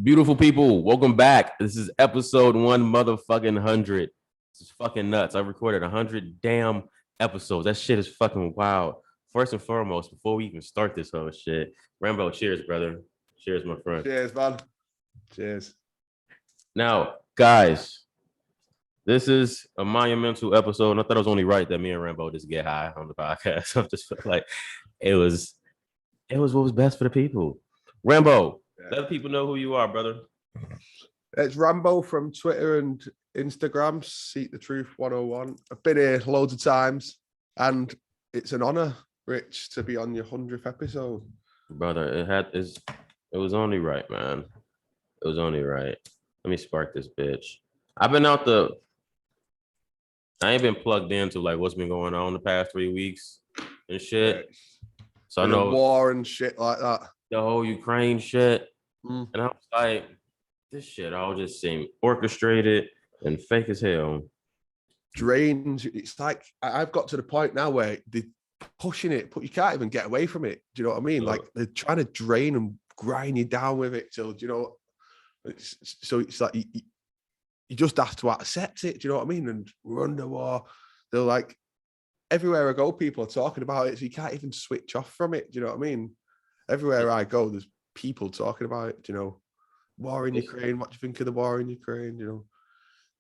Beautiful people, welcome back. This is episode 100. This is fucking nuts. I recorded 100 damn episodes. That shit is fucking wild. First and foremost, before we even start this whole shit, Rambo, cheers, brother. Cheers, my friend. Cheers, man. Cheers. Now, guys, this is a monumental episode. And I thought it was only right that me and Rambo just get high on the podcast. I just felt like it was what was best for the people. Rambo, let people know who you are, brother. It's Rambo from Twitter and Instagram, Seek the Truth 101. I've been here loads of times, and it's an honor, Rich, to be on your 100th episode. Brother, it was only right, man. It was only right. Let me spark this bitch. I ain't been plugged into like what's been going on the past 3 weeks and shit. So I know war and shit like that. The whole Ukraine shit. And I was like, this shit all just seemed orchestrated and fake as hell. Drains. It's like I've got to the point now where they're pushing it, but you can't even get away from it. Do you know what I mean? Like they're trying to drain and grind you down with it. So, do you know, it's like you just have to accept it. Do you know what I mean? And we're under war. They're like, everywhere I go, people are talking about it. So you can't even switch off from it. Do you know what I mean? Everywhere I go, there's people talking about it. Do you know, war in Ukraine. What do you think of the war in Ukraine? You know,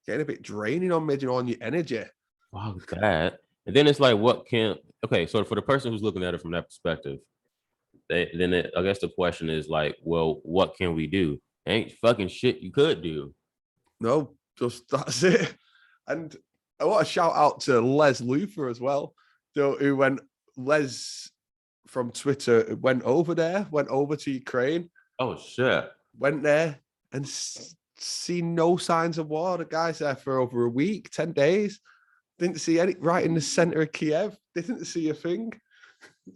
getting a bit draining on me, you know, on your energy. Wow, that. And then it's like, so for the person who's looking at it from that perspective, I guess the question is like, well, what can we do? Ain't fucking shit you could do. No, just that's it. And I want to shout out to Les Luther as well, who Les from Twitter went over to Ukraine. Oh shit. Went there and seen no signs of war. The guy's there for over a week, 10 days. Didn't see any, right in the center of Kiev. Didn't see a thing.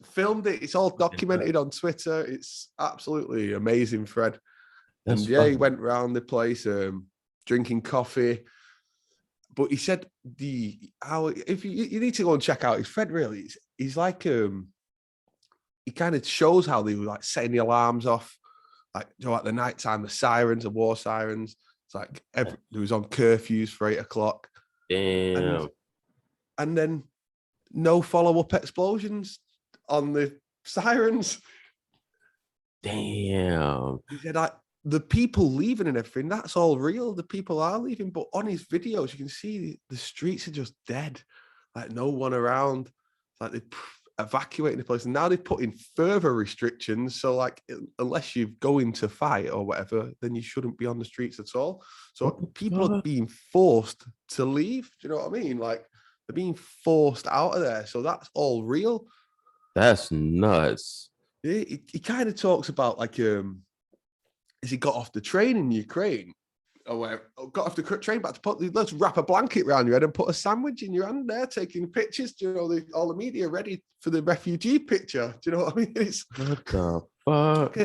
Filmed it. It's all documented on Twitter. It's absolutely amazing, Fred. And he went around the place drinking coffee. But he said if you need to go and check out his Fred, really, he's like he kind of shows how they were like setting the alarms off, like, you know, at the nighttime, the sirens, the war sirens. It's like there was on curfews for 8:00. Damn. And then no follow-up explosions on the sirens. Damn. He said, like, the people leaving and everything, that's all real. The people are leaving, but on his videos, you can see the streets are just dead. Like, no one around. Like, they're evacuating the place. And now they're putting further restrictions. So, like, unless you go in to fight or whatever, then you shouldn't be on the streets at all. So people are being forced to leave. Do you know what I mean? Like, they're being forced out of there. So that's all real. That's nuts. He kind of talks about, like, as he got off the train in Ukraine, got off the train back to let's wrap a blanket around your head and put a sandwich in your hand there, taking pictures. Do you know, all the media ready for the refugee picture? Do you know what I mean? What the fuck?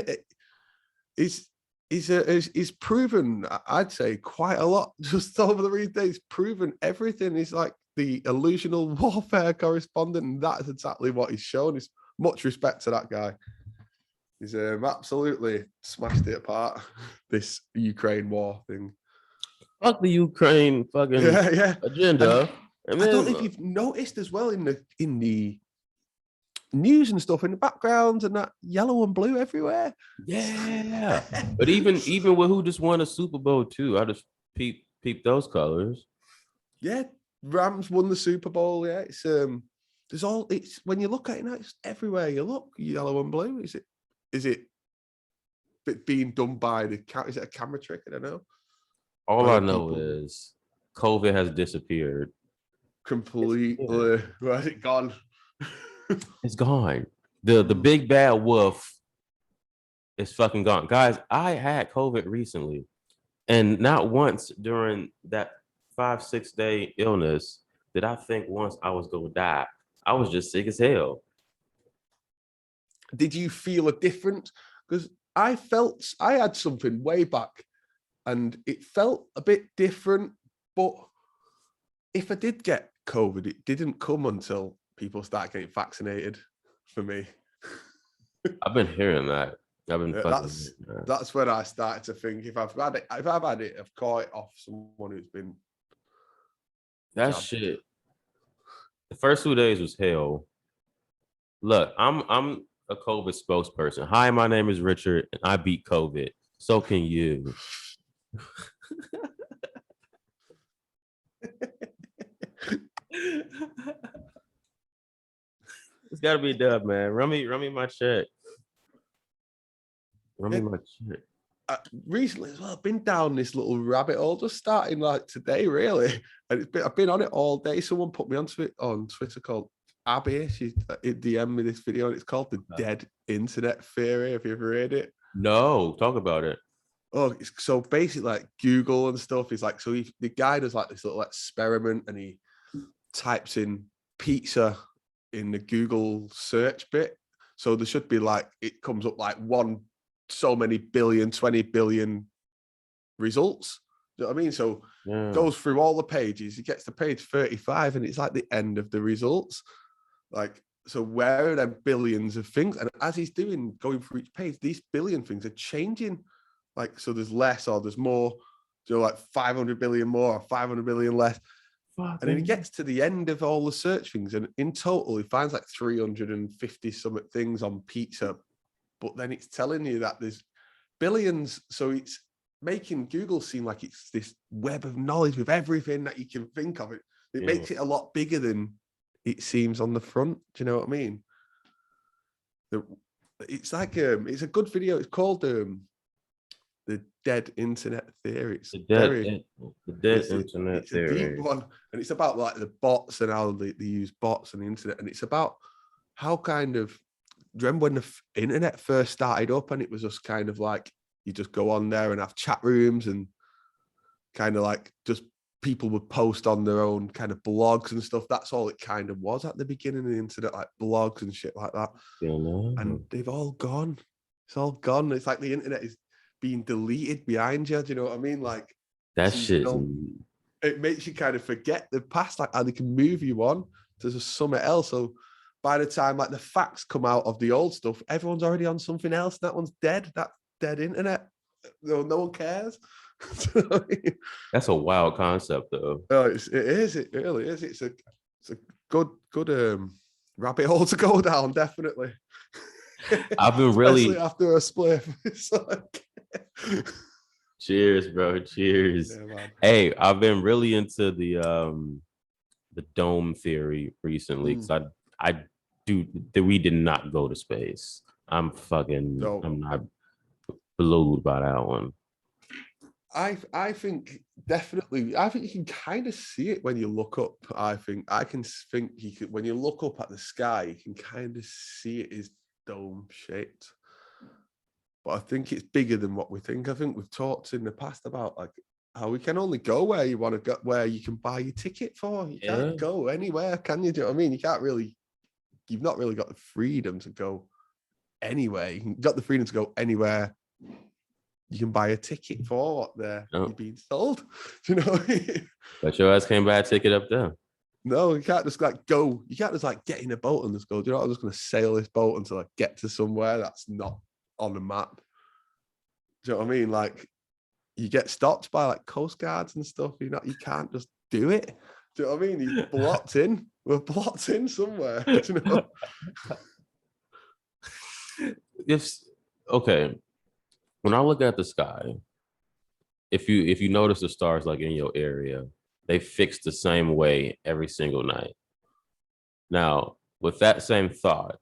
He's proven, I'd say, quite a lot just over the recent days. Proven everything. He's like the illusional warfare correspondent, and that's exactly what he's shown. It's much respect to that guy. He's absolutely smashed it apart, this Ukraine war thing. Fuck the Ukraine fucking agenda. And I don't know if you've noticed as well in the news and stuff in the backgrounds and that yellow and blue everywhere. Yeah. But even with who just won a Super Bowl too, I just peep those colors. Yeah, Rams won the Super Bowl. Yeah, it's when you look at it now, it's everywhere you look, yellow and blue. Is it being done by is it a camera trick? I don't know. All I know is COVID has disappeared. Completely. Where has it gone? It's gone. The big bad wolf is fucking gone. Guys, I had COVID recently, and not once during that 5-6 day illness did I think once I was gonna die. I was just sick as hell. Did you feel a different? Because I had something way back and it felt a bit different. But if I did get COVID, it didn't come until people started getting vaccinated for me. I've been hearing that. I've been fucking. That's when I started to think if I've had it, I've caught it off someone who's been. That jabbed. shit. The first 2 days was hell. Look, I'm a COVID spokesperson. Hi, my name is Richard, and I beat COVID. So can you. It's gotta be done, man. Run me my check. Run me my check. Recently as well, I've been down this little rabbit hole, just starting like today, really. And I've been on it all day. Someone put me onto it on Twitter called Abby. She DM'd me this video, and it's called the dead internet theory. Have you ever read it? No, talk about it. Oh, so basically, like Google and stuff is like, so the guy does like this little experiment, and he types in pizza in the Google search bit. So there should be like, it comes up like so many billion, 20 billion results. You know what I mean? So goes through all the pages, he gets to page 35, and it's like the end of the results. Like, so where are them billions of things? And as he's going through each page, these billion things are changing. Like, so there's less or there's more, like 500 billion more or 500 billion less. And then he gets to the end of all the search things, and in total, he finds like 350 something things on pizza. But then it's telling you that there's billions. So it's making Google seem like it's this web of knowledge with everything that you can think of. It makes it a lot bigger than it seems on the front. Do you know what I mean? It's like, it's a good video. It's called the dead internet theory. It's the dead internet theory. It's a deep one, and it's about like the bots and how they use bots and the internet, and it's about how kind of, remember when the internet first started up, and it was just kind of like you just go on there and have chat rooms, and kind of like just people would post on their own kind of blogs and stuff. That's all it kind of was at the beginning of the internet, like blogs and shit like that. And they've all gone. It's all gone. It's like the internet is being deleted behind you. Do you know what I mean? Like, that shit. It makes you kind of forget the past, like how they can move you on to something else. So by the time like the facts come out of the old stuff, everyone's already on something else. That one's dead. That dead internet. No one cares. That's a wild concept, though. Oh, it is. It really is. It's a good rabbit hole to go down. Definitely. I've been really, especially after a spliff. It's like... Cheers, bro. Cheers. Yeah, hey, I've been really into the dome theory recently, because we did not go to space. I'm not blowed by that one. I think definitely. I think you can kind of see it when you look up. I think you can, when you look up at the sky, you can kind of see it is dome shaped. But I think it's bigger than what we think. I think we've talked in the past about like how we can only go where you want to go, where you can buy your ticket for. You can't go anywhere, can you? Do you know what I mean? You've not really got the freedom to go anywhere. You've got the freedom to go anywhere you can buy a ticket for what you're being sold. Do you know what I mean? But your ass can't buy a ticket up there. No, you can't just like go. You can't just like get in a boat and just go, do you know what? I'm just going to sail this boat until I get to somewhere that's not on the map. Do you know what I mean? Like, you get stopped by like coast guards and stuff. You can't just do it. Do you know what I mean? You're blocked in. We're blocked in somewhere. Do you know? Okay. When I look at the sky, if you notice the stars like in your area, they fix the same way every single night. Now, with that same thought,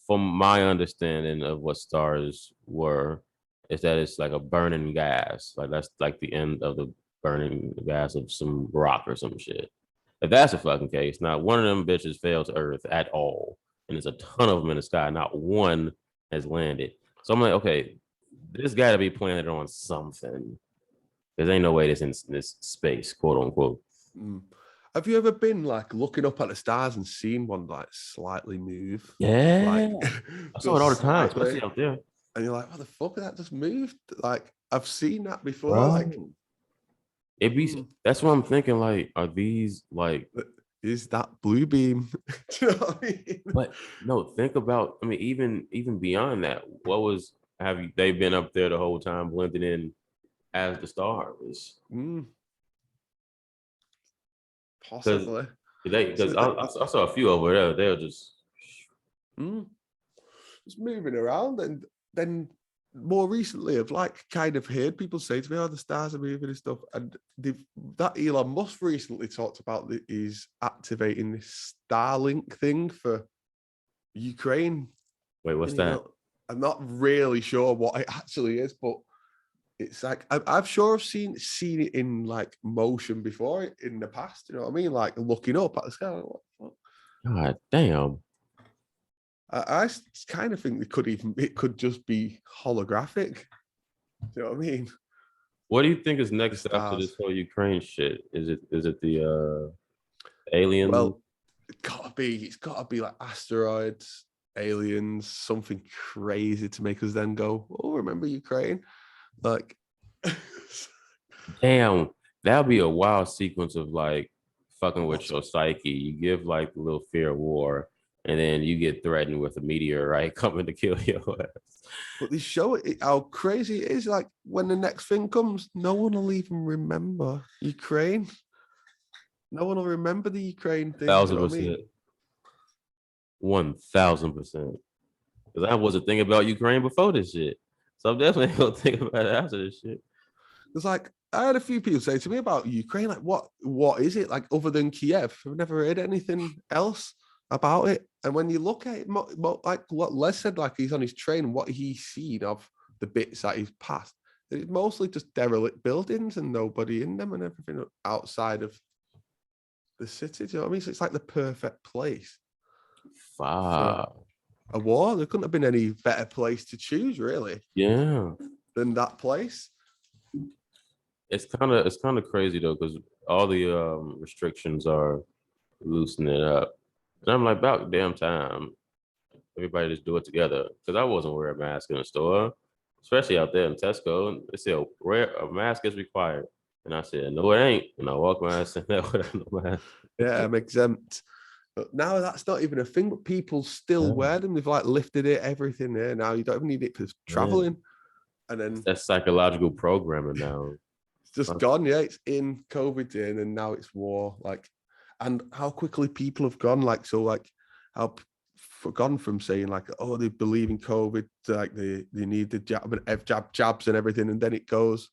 from my understanding of what stars were, is that it's like a burning gas. Like that's like the end of the burning gas of some rock or some shit. If that's the fucking case, not one of them bitches fell to Earth at all. And there's a ton of them in the sky. Not one has landed. So I'm like, okay, this got to be planted on something. There's ain't no way this in this space, quote unquote. Have you ever been like looking up at the stars and seen one like slightly move? Yeah, I saw it all the time, especially out there. And you're like, what the fuck? That just moved? Like, I've seen that before. Bro. Like, That's what I'm thinking. Like, are these like is that blue beam. Do you know what I mean? But no, think about. I mean, even beyond that, they been up there the whole time blending in as the stars? Because Possibly. because So I saw a few over there. They're just it's moving around, and then more recently I've like kind of heard people say to me, oh, the stars are moving and stuff, and that Elon Musk recently talked about that he's activating this Starlink thing for Ukraine. wait, what's And, you that? know, I'm not really sure what it actually is, but it's like I've sure seen it in like motion before in the past. You know what I mean? Like looking up at the sky. Like, what the fuck? God damn. I kind of think it could just be holographic. Do you know what I mean? What do you think is The next after stars. this whole Ukraine shit? Is it the alien? Well, it's gotta be like asteroids, aliens, something crazy to make us then go, oh, remember Ukraine? Like Damn, that'll be a wild sequence of like fucking with what's your psyche. You give like a little fear of war, and then you get threatened with a meteorite coming to kill your ass. but they show it how crazy it is. Like when the next thing comes, no one will even remember Ukraine. No one will remember the Ukraine thing. Do you Thousand know what I percent, mean? 1000%. Because I wasn't thinking about Ukraine before this shit, so I'm definitely gonna think about it after this shit. It's like I had a few people say to me about Ukraine, like, what is it like other than Kiev? I've never heard anything else about it. And when you look at it, like what Les said, like he's on his train, what he's seen of the bits that he's passed, it's mostly just derelict buildings and nobody in them and everything outside of the city. Do you know what I mean? So it's like the perfect place for Fuck. a war. There couldn't have been any better place to choose, really, Yeah. than that place. It's kind of crazy though, because all the restrictions are loosening it up, and I'm like, about damn time everybody just do it together. Because I wasn't wearing a mask in the store, especially out there in Tesco. And they said a mask is required, and I said no, it ain't. And I walked my ass in there without no mask. Yeah, I'm exempt. But now that's not even a thing, but people still Yeah, wear them. They've like lifted it, everything there. Now you don't even need it for man. traveling. And then That's psychological programming now. it's just gone. Yeah, it's in, COVID's in, and now it's war. Like, and how quickly people have gone. Like, so like how gone from saying like, oh, they believe in COVID, to like they need the jabs and everything. And then it goes,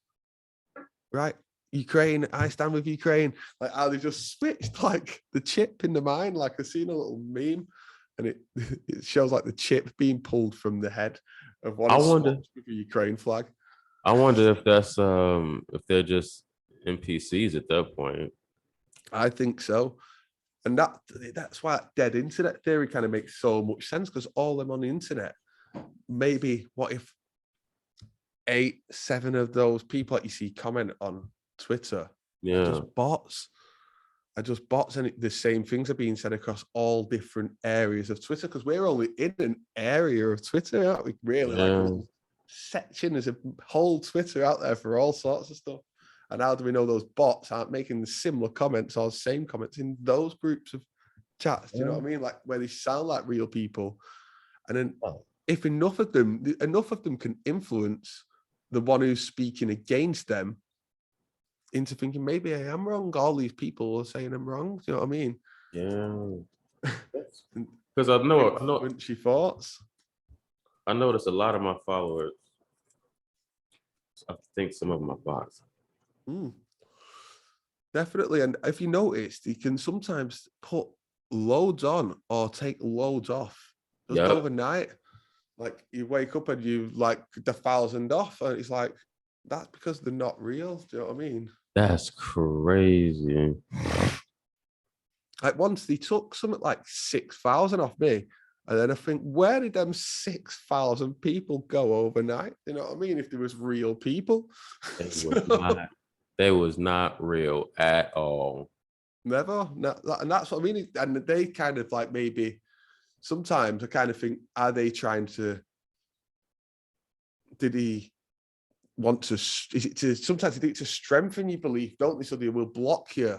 right, Ukraine, I stand with Ukraine. Like how they just switched like the chip in the mind. Like I've seen a little meme and it it shows like the chip being pulled from the head of one I is wonder. swapped with a Ukraine flag. I wonder if that's if they're just NPCs at that point. I think so. And that's why dead internet theory kind of makes so much sense because all them on the internet, maybe what if 7 of those people that you see comment on Twitter are Yeah, just bots? And the same things are being said across all different areas of Twitter because we're only in an area of Twitter, aren't we? Really, like a yeah. little section. There's a whole Twitter out there for all sorts of stuff. And how do we know those bots aren't making similar comments or same comments in those groups of chats? Do you know what I mean? Like where they sound like real people. And then if enough of them can influence the one who's speaking against them into thinking maybe I am wrong. All these people are saying I'm wrong. Do you know what I mean? Yeah. And Because influence your thoughts. I noticed a lot of my followers. I think some of them are bots. Mm, definitely. And if you noticed, you can sometimes put loads on or take loads off just Yep. overnight. Like you wake up and you like the 1,000 off, and it's like that's because they're not real. Do you know what I mean? That's crazy. Like once they took something like 6,000 off me, and then I think, where did them 6,000 people go overnight? You know what I mean? If there was real people, They was not real at all. never. No, and that's what I mean. And they kind of like maybe sometimes I kind of think, are they trying to? Did he want to? Is it to? Sometimes they do it to strengthen your belief, don't they? So they will block you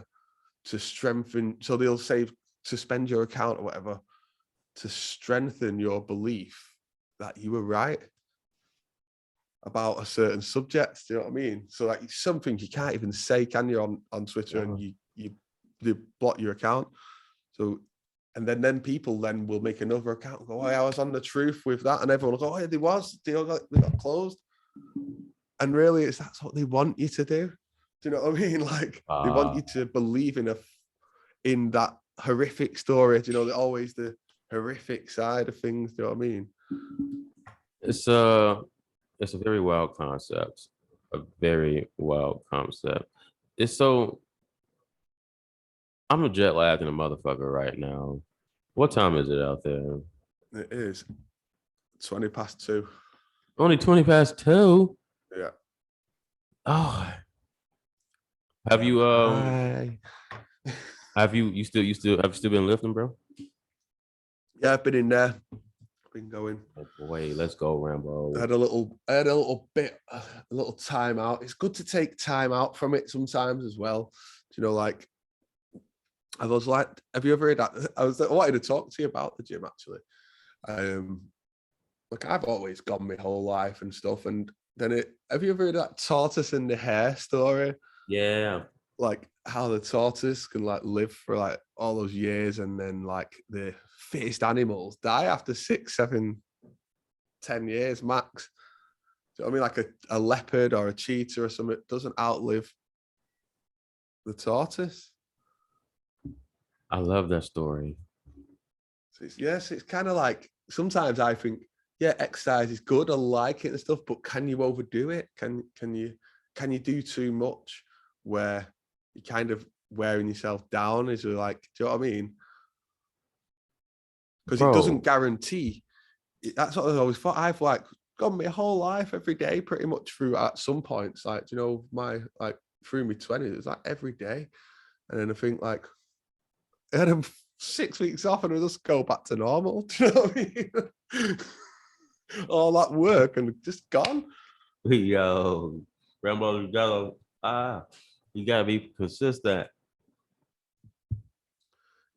to strengthen. So they'll say suspend your account or whatever to strengthen your belief that you were right about a certain subject. Do you know what I mean? So like something you can't even say, can you, on Twitter, and you block your account. So, and then people then will make another account and go, oh, I was on the truth with that, and everyone will go, oh, yeah, they got closed. And really, that's what they want you to do. Do you know what I mean? Like they want you to believe in that horrific story. Do you know, always the horrific side of things. Do you know what I mean? It's a very wild concept. A very wild concept. It's so. I'm a jet lagged in a motherfucker right now. What time is it out there? It is 2:20. Only 20 past 2. Yeah. Oh, have you have you still been lifting, bro? Yeah, I've been in there. Been going. Oh boy, let's go, Rambo. I had a little time out. It's good to take time out from it sometimes as well. You know, like I was like, have you ever heard that? I wanted to talk to you about the gym actually. Like I've always gone my whole life and stuff, and then have you ever heard that tortoise and the hare story? Yeah. Like how the tortoise can like live for like all those years, and then like the fittest animals die after 6, 7, 10 years max. So I mean, like a leopard or a cheetah or something doesn't outlive the tortoise. I love that story. So it's kind of like sometimes I think, yeah, exercise is good, I like it and stuff, but can you overdo it? Can you do too much where you're kind of wearing yourself down? Is it like, do you know what I mean? Because it doesn't guarantee. That's what I always thought. I've like gone my whole life every day pretty much through at some points, like, you know, through my 20s, it's like every day. And then I think like I had them 6 weeks off and I just go back to normal. Do you know what I mean? All that work and just gone. Yo, Rambo, you gotta be consistent.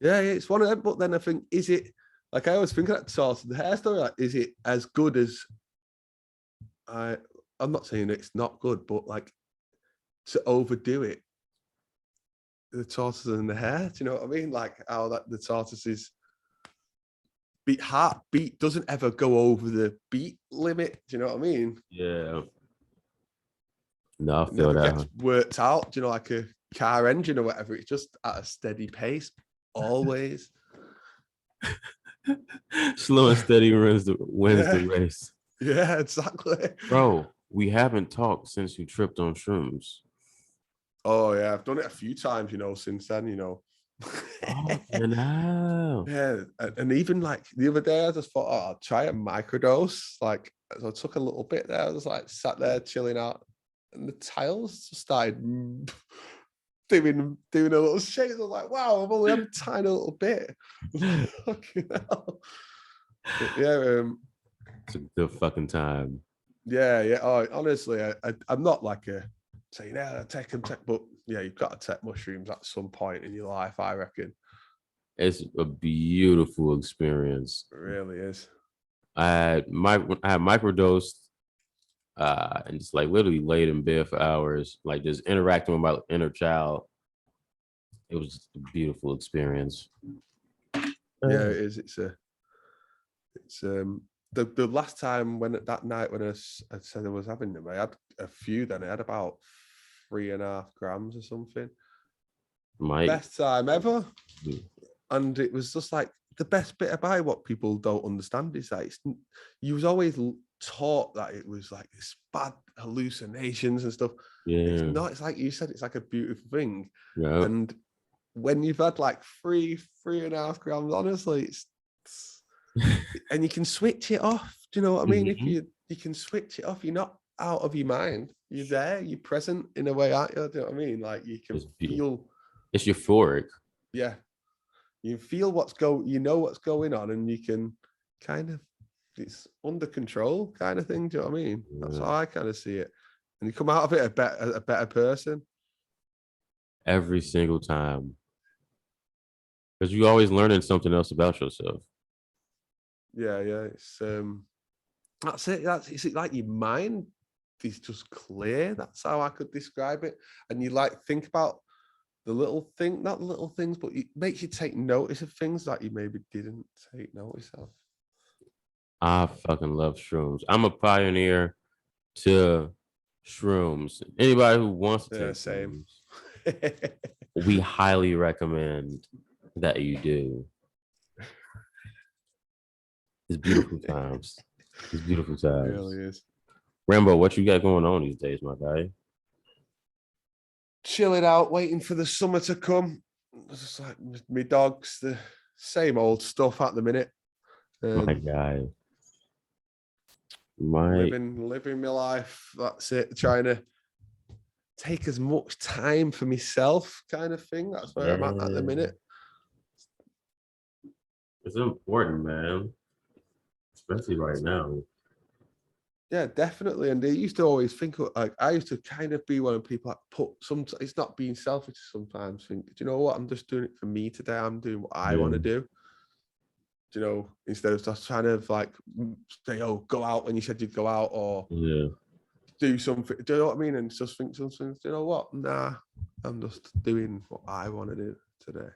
Yeah, it's one of them. But then I think, is it like I always think of that sort of the hair story? Like, is it as good as I'm not saying it's not good, but like to overdo it, the tortoise and the hare. Do you know what I mean? Like how that the tortoise's heartbeat doesn't ever go over the beat limit. Do you know what I mean? Yeah. No, I It feel never that. gets worked out. Do you know, like a car engine or whatever? It's just at a steady pace, always. Slow and steady wins the race. Yeah, exactly. Bro, we haven't talked since you tripped on shrooms. Oh yeah, I've done it a few times, you know, since then, you know. Oh, no. Yeah, and even like the other day, I just thought, oh, I'll try a microdose. Like, so I took a little bit there. I was like sat there chilling out, and the tiles just started doing a little shake. I was like, wow, I've only had a tiny little bit. Fucking hell. But yeah, It's a good fucking time. yeah. Oh, honestly, I'm not like saying, yeah, take them, but yeah, you've got to take mushrooms at some point in your life, I reckon. It's a beautiful experience. It really is. I had microdosed and just like literally laid in bed for hours, like just interacting with my inner child. It was just a beautiful experience. Yeah, it is. It's the last time that night when I said I was having them, I had a few. Then I had about 3.5 grams or something. Best time ever. And it was just like the best bit about what people don't understand is that you was always taught that it was like this bad hallucinations and stuff. Yeah. It's not. It's like you said. It's like a beautiful thing. Yeah. And when you've had like 3.5 grams, honestly, it's and you can switch it off. Do you know what I mean? Mm-hmm. If you can switch it off, you're not out of your mind. You're there. You're present in a way, aren't you? Do you know what I mean? Like you can feel. It's euphoric. Yeah, you feel you know what's going on, and you can kind of, it's under control kind of thing. Do you know what I mean? Yeah. That's how I kind of see it. And you come out of it a better person. Every single time. Because you're always learning something else about yourself. Yeah, it's that's it. Is it like your mind is just clear? That's how I could describe it. And you like think about the little thing, not little things, but it makes you take notice of things that you maybe didn't take notice of. I fucking love shrooms. I'm a pioneer to shrooms. Anybody who wants to Yeah, take same. shrooms, we highly recommend that you do. It's beautiful times. It's beautiful It times. really is. Rambo, what you got going on these days, my guy? Chilling out, waiting for the summer to come. It's just like my dogs, the same old stuff at the minute. My guy. Living my life. That's it. Trying to take as much time for myself, kind of thing. That's where I'm at the minute. It's important, man. Especially right now. Yeah, definitely. And they used to always think like I used to kind of be one of people that put some. It's not being selfish. Sometimes think, do you know what? I'm just doing it for me today. I'm doing what I want to do. Do you know, instead of just trying to like say, "Oh, go out," when you said you'd go out, or do something. Do you know what I mean? And just think something. Do you know what? Nah, I'm just doing what I want to do today.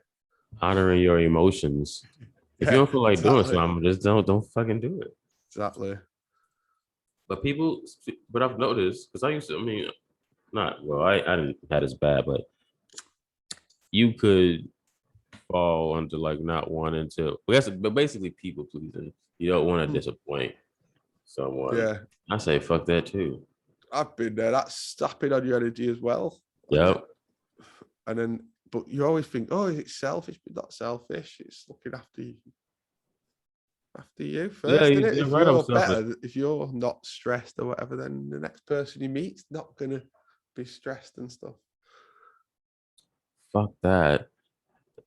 Honoring your emotions. If you don't feel like doing something, just don't fucking do it. Exactly. But I've noticed, because I used to, I mean, I didn't have as bad, but you could fall under like not wanting to, but basically people pleasing. You don't want to disappoint someone. Yeah. I say fuck that too. I've been there. That's stepping on your energy as well. Yep. And then, but you always think, oh, is it selfish? But not selfish. It's looking after you. After you first, isn't it? If you're better, if you're not stressed or whatever, then the next person you meet's not gonna be stressed and stuff. Fuck that.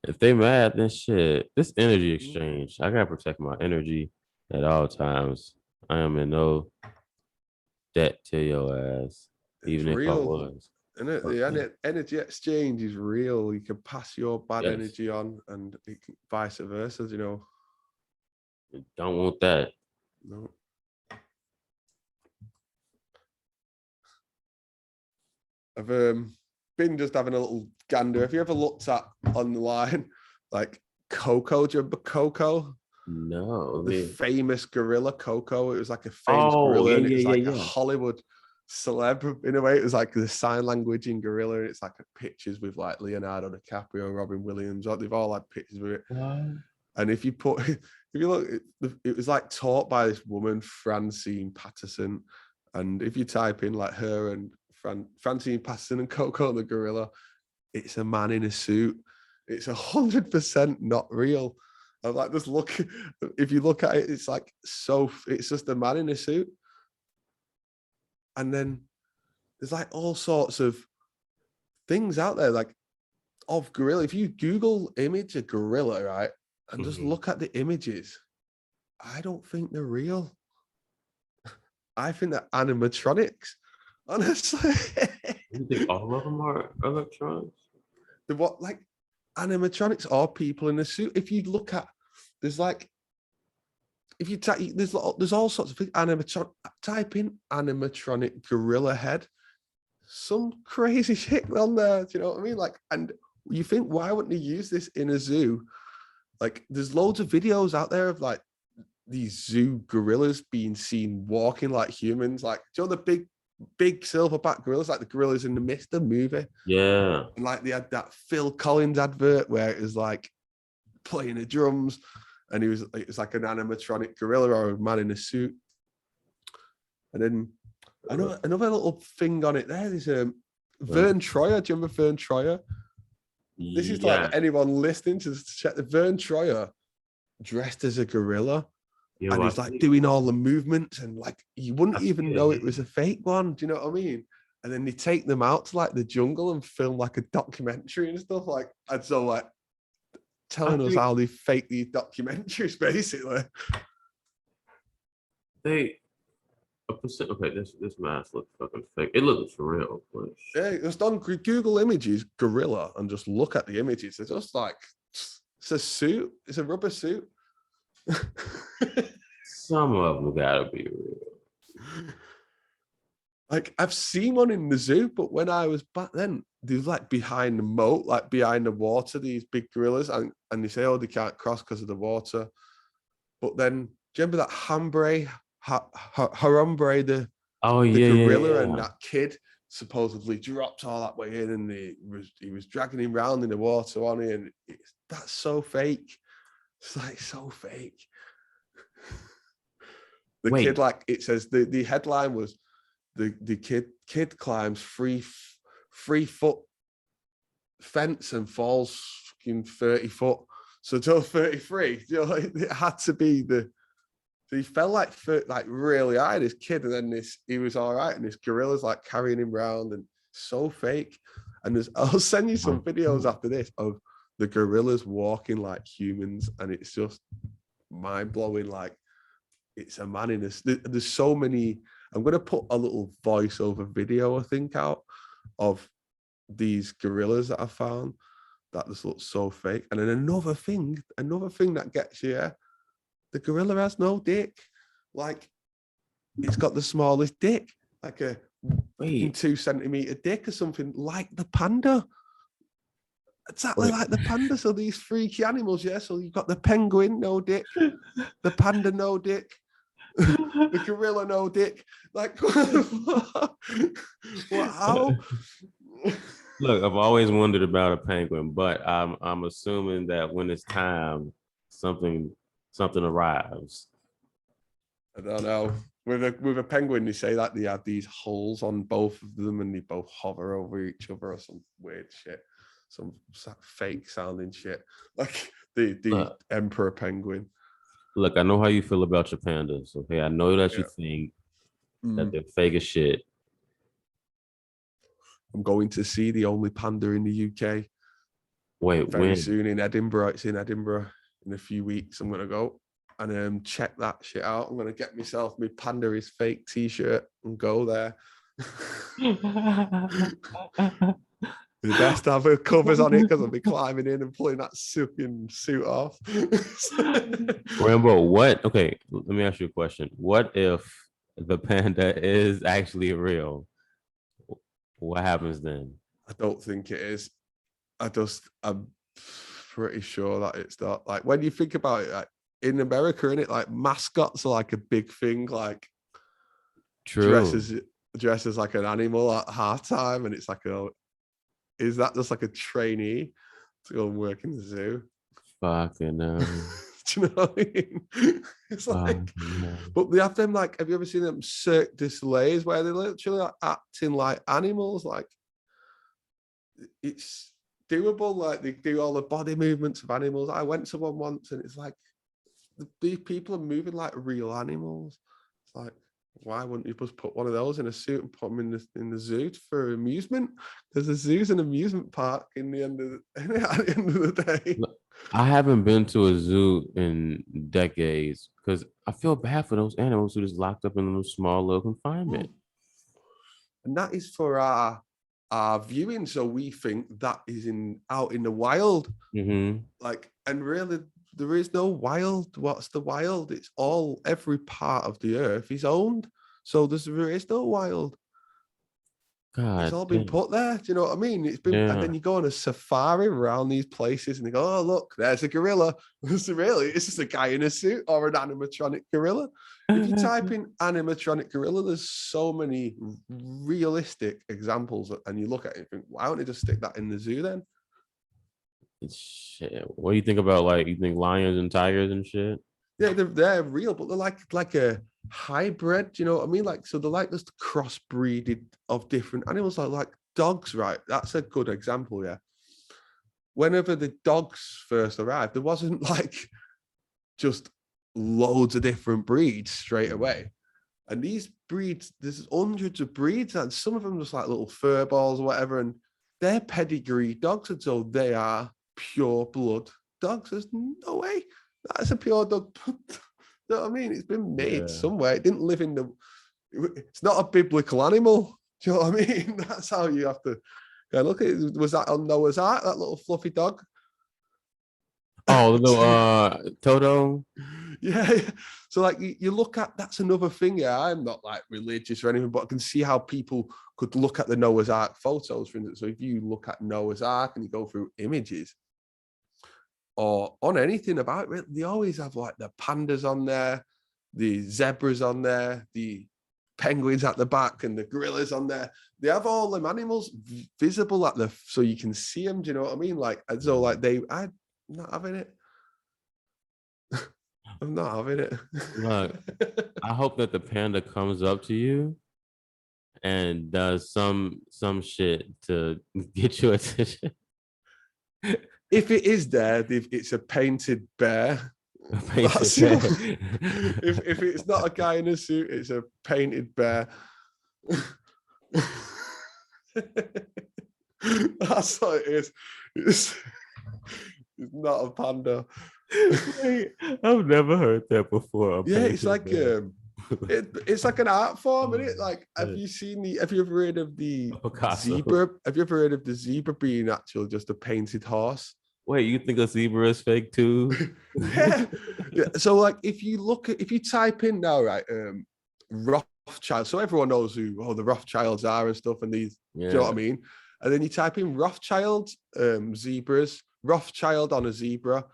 If they mad, then shit. This energy exchange. I gotta protect my energy at all times. I am in no debt to your ass. Even if I was. And the energy exchange is real. You can pass your bad energy on, and vice versa. You know. Don't want that. No. I've been just having a little gander. Have you ever looked at online like Coco? Do you remember Coco? No. The famous gorilla Coco. It was like a famous gorilla, and it was like a Hollywood celeb in a way. It was like the sign language in gorilla. And it's like pictures with like Leonardo DiCaprio, Robin Williams. They've all had pictures with it. Wow. And if you look, it was like taught by this woman, Francine Patterson. And if you type in like her and Francine Patterson and Coco the gorilla, it's a man in a suit. It's 100% not real. I'm like, just look. If you look at it, it's like it's just a man in a suit. And then there's like all sorts of things out there, like of gorilla. If you Google image a gorilla, right, and just look at the images, I don't think they're real. I think they're animatronics. Honestly, you think all of them are electronics? The what, like animatronics are people in a suit. If you look at, there's like, if you type, there's all sorts of things. Type in animatronic gorilla head. Some crazy shit on there. Do you know what I mean? Like, and you think, why wouldn't you use this in a zoo? Like, there's loads of videos out there of like these zoo gorillas being seen walking like humans. Like, do you know the big silverback gorillas, like the gorillas in the Mister movie? Yeah. And like they had that Phil Collins advert where it was like playing the drums, and it was like an animatronic gorilla or a man in a suit. And then another little thing on it there is Vern Troyer. Do you remember Vern Troyer? This is like anyone listening to check the Vern Troyer dressed as a gorilla. Yeah, and he's like doing all the movements, and like you wouldn't even know it was a fake one. Do you know what I mean? And then they take them out to like the jungle and film like a documentary and stuff. Like, and so like telling us how they fake these documentaries, basically. This mask looks fucking fake. It looks real. Yeah, just on Google Images, gorilla, and just look at the images. They're just like It's a suit. It's a rubber suit. Some of them gotta be real. Like I've seen one in the zoo, but when I was back then, they was like behind the moat, like behind the water, these big gorillas, and they say, oh, they can't cross because of the water. But then, do you remember that Harambe, Oh the yeah, gorilla, and yeah. that kid supposedly dropped all that way in, and he was dragging him around in the water on it, and that's so fake. It's like so fake. The kid, Wait, like it says, the headline was the kid climbs 3 foot fence and falls fucking 30 foot. So till 33, you know, it had to be so he fell like really high, this kid, and then he was all right, and this gorilla's like carrying him around, and so fake. And I'll send you some videos after this of the gorillas walking like humans, and it's just mind blowing. Like it's a man in this. There's so many. I'm gonna put a little voiceover video, I think, out of these gorillas that I found that just looks so fake. And then another thing that gets you, the gorilla has no dick. Like it's got the smallest dick, like a 2 centimeter dick or something, like the panda. Exactly like the panda. So these freaky animals, yeah. So you've got the penguin, no dick, the panda, no dick, the gorilla, no dick. Like, how? Look, I've always wondered about a penguin, but I'm assuming that when it's time, something arrives. I don't know. With a penguin, they say that they have these holes on both of them, and they both hover over each other or some weird shit, some fake sounding shit, like the emperor penguin. Look, I know how you feel about your pandas. Okay, I know that you think that they're fake as shit. I'm going to see the only panda in the UK. Wait, very soon in Edinburgh. It's in Edinburgh in a few weeks. I'm gonna go and check that shit out. I'm gonna get myself my panda is fake t-shirt and go there. The best have covers on it because I'll be climbing in and pulling that fucking suit off. Rambo, what? Okay, let me ask you a question. What if the panda is actually real? What happens then? I don't think it is. I'm pretty sure that it's not. Like when you think about it, like in America, in it, like mascots are like a big thing. Like True. dresses like an animal at halftime, and it's like is that just like a trainee to go and work in the zoo? Fucking no. Do you know what I mean? It's like, but they have them like, have you ever seen them Cirque du Soleils where they're literally like acting like animals? Like it's doable. Like they do all the body movements of animals. I went to one once, and it's like these people are moving like real animals. It's like, why wouldn't you just put one of those in a suit and put them in the zoo for amusement? Because the zoo's an amusement park at the end of the day. I haven't been to a zoo in decades because I feel bad for those animals who just locked up in those small little confinement. And that is for our viewing. So we think that is out in the wild. Like, and really there is no wild. What's the wild? It's every part of the earth is owned. So there is no wild. God, it's all been put there. Do you know what I mean? It's been, and then you go on a safari around these places, and they go, "Oh, look, there's a gorilla." It's just a guy in a suit or an animatronic gorilla. If you type in animatronic gorilla, there's so many realistic examples, and you look at it and think, why don't they just stick that in the zoo then? Shit. What do you think about, like, you think lions and tigers and shit? Yeah, they're real, but they're like a hybrid. Do you know what I mean? Like, so they're like this crossbreeded of different animals, like dogs, right? That's a good example, yeah. Whenever the dogs first arrived, there wasn't like just loads of different breeds straight away. And these breeds, there's hundreds of breeds, and some of them just like little fur balls or whatever, and they're pedigree dogs, and so they are pure blood dogs. There's no way that's a pure dog. You know what I mean? It's been made somewhere. It didn't live in it's not a biblical animal. Do you know what I mean? That's how you have to look at it. Was that on Noah's Ark, that little fluffy dog? Oh, the Toto. Yeah, yeah. So like you look at, that's another thing. Yeah, I'm not like religious or anything, but I can see how people could look at the Noah's Ark photos, for instance. So if you look at Noah's Ark and you go through images or on anything about it, they always have like the pandas on there, the zebras on there, the penguins at the back, and the gorillas on there. They have all them animals visible at the, so you can see them. Do you know what I mean? Like, and so like I'm not having it. I'm not having it. Look, I hope that the panda comes up to you and does some shit to get your attention. If it is there, it's a painted bear. Painted If it's not a guy in a suit, it's a painted bear. That's what it is. It's not a panda. Wait, I've never heard that before. Yeah, it's like it's like an art form, isn't it? Like, have you ever heard of the Picasso. zebra? Have you ever heard of the zebra being actually just a painted horse? Wait, you think a zebra is fake too? Yeah. So like if you type in now, right, Rothschild, so everyone knows who the Rothschilds are and stuff, and these, do you know what I mean? And then you type in Rothschild zebras, Rothschild on a zebra,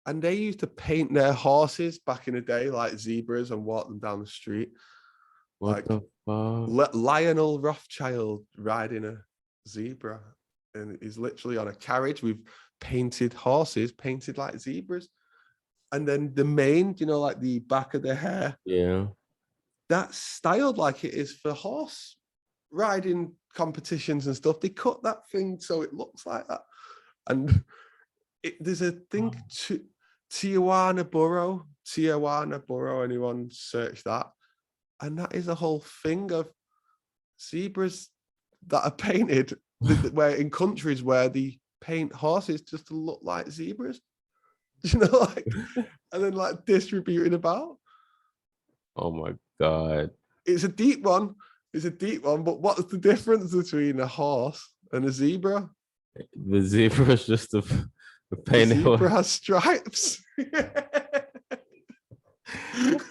and they used to paint their horses back in the day like zebras and walk them down the street. What like the fuck? Lionel Rothschild riding a zebra, and he's literally on a carriage with painted horses painted like zebras, and then the mane, you know, like the back of the hair, Yeah. that's styled like it is for horse riding competitions and stuff. They cut that thing so it looks like that. And there's a thing to Tijuana Borough, anyone search that, and that is a whole thing of zebras that are painted where in countries where they paint horses just to look like zebras, you know, like, and then like distributing about. Oh my god. It's a deep one. But what's the difference between a horse and a zebra? The zebra is just a painted The zebra horse. has stripes.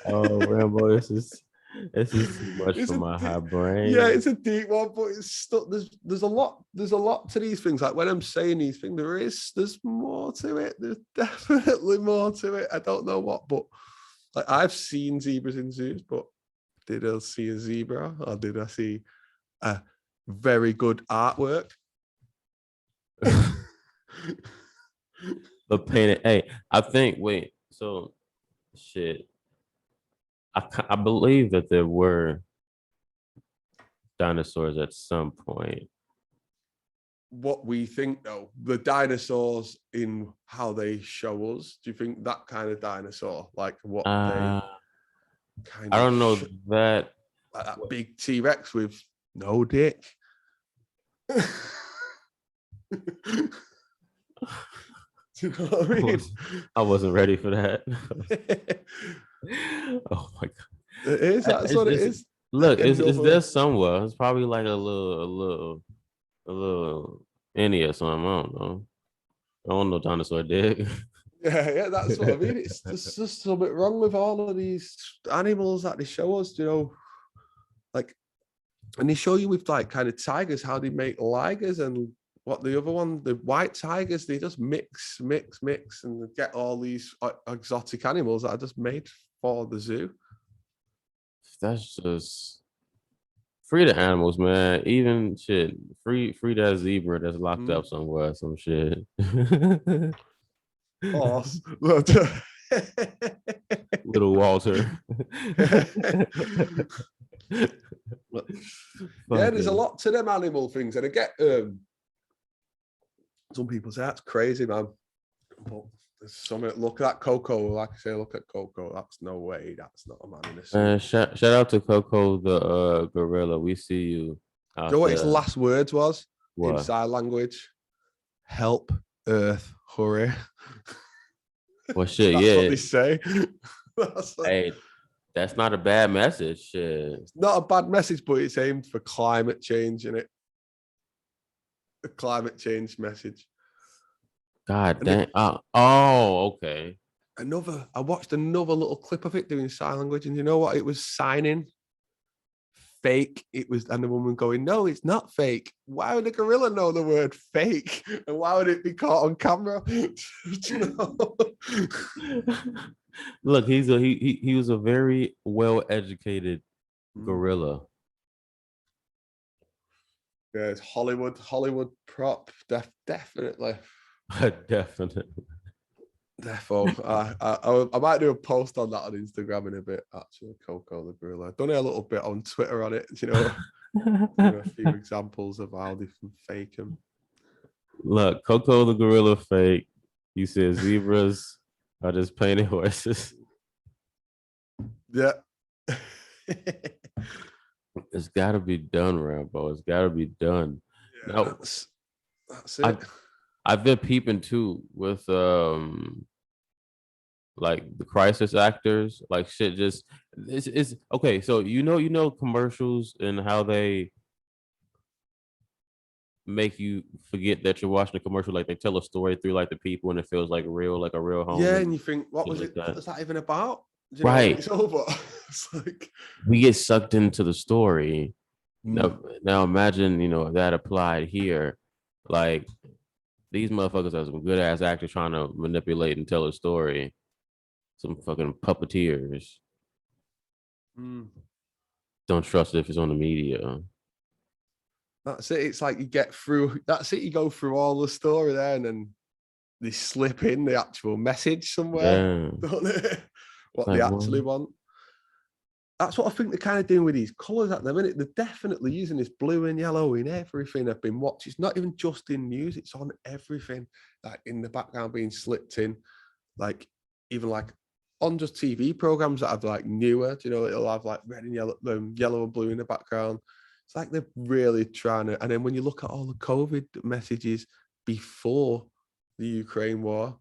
Oh, Rambo, this is too much for my high brain. Yeah, it's a deep one, but it's still there's a lot to these things. Like when I'm saying these things, there's more to it. There's definitely more to it. I don't know what, but like I've seen zebras in zoos, but did I see a zebra or did I see a very good artwork? The painted. Hey, I think. Wait. So, shit. I believe that there were dinosaurs at some point. What we think, though, the dinosaurs in how they show us. Do you think that kind of dinosaur, like what they kind of? I don't know that. Like that big T-Rex with no dick. Do you know what I mean? I wasn't ready for that. Oh my god! It is. That's what it is. Look, it's there somewhere. It's probably like a little Innie or something. I don't know. I don't know dinosaur dick. Yeah, that's what I mean. It's just something wrong with all of these animals that they show us, you know. Like, and they show you with like kind of tigers how they make ligers, and what the other one, the white tigers, they just mix and get all these exotic animals that are just made for the zoo. That's just free the animals, man. Even shit, free that zebra that's locked up somewhere, some shit. Horse. Little Walter. Yeah, there's a lot to them animal things, and I get some people say that's crazy, man. But there's something. Look at that Coco. Like I say, look at Coco. That's no way. That's not a man in a suit. Shout out to Coco the gorilla. We see you. Do you know what his last words was? What? In sign language? Help Earth, hurry. Well, shit, That's yeah. what they say. Hey, that's not a bad message. Shit. It's not a bad message, but it's aimed for climate change, isn't it? A climate change message. God And damn. Oh, okay. I watched another little clip of it doing sign language, and you know what? It was signing fake. It was, and the woman going, "No, it's not fake." Why would a gorilla know the word fake, and why would it be caught on camera? Look, he was a very well educated gorilla. Yeah, it's Hollywood prop, definitely. Definitely. Therefore, I might do a post on that on Instagram in a bit. Actually, Coco the gorilla. I've done a little bit on Twitter on it. A few examples of how they can fake them. Look, Coco the gorilla fake. You said zebras are just painted horses. Yeah. It's got to be done, Rambo. It's got to be done. Yeah, No, that's it. I've been peeping too with like the crisis actors, like shit. Just it's okay. So you know commercials and how they make you forget that you're watching a commercial. Like they tell a story through like the people, and it feels like real, like a real home. Yeah, and you think, what was like it? that. What was that even about? Right. When it's over, it's like We get sucked into the story. mm. Now imagine, if that applied here. Like these motherfuckers are some good ass actors trying to manipulate and tell a story. Some fucking puppeteers. Don't trust it if it's on the media. That's it. It's like you get through. That's it. You go through all the story there, and then they slip in the actual message somewhere, Yeah. don't they? What Like, they actually want. That's what I think they're kind of doing with these colours at the minute. They're definitely using this blue and yellow in everything I've been watching. It's not even just in news, it's on everything, like in the background being slipped in, like even like on just TV programs that have like newer, it'll have like red and yellow, yellow and blue in the background. It's like they're really trying to, and then when you look at all the COVID messages before the Ukraine war,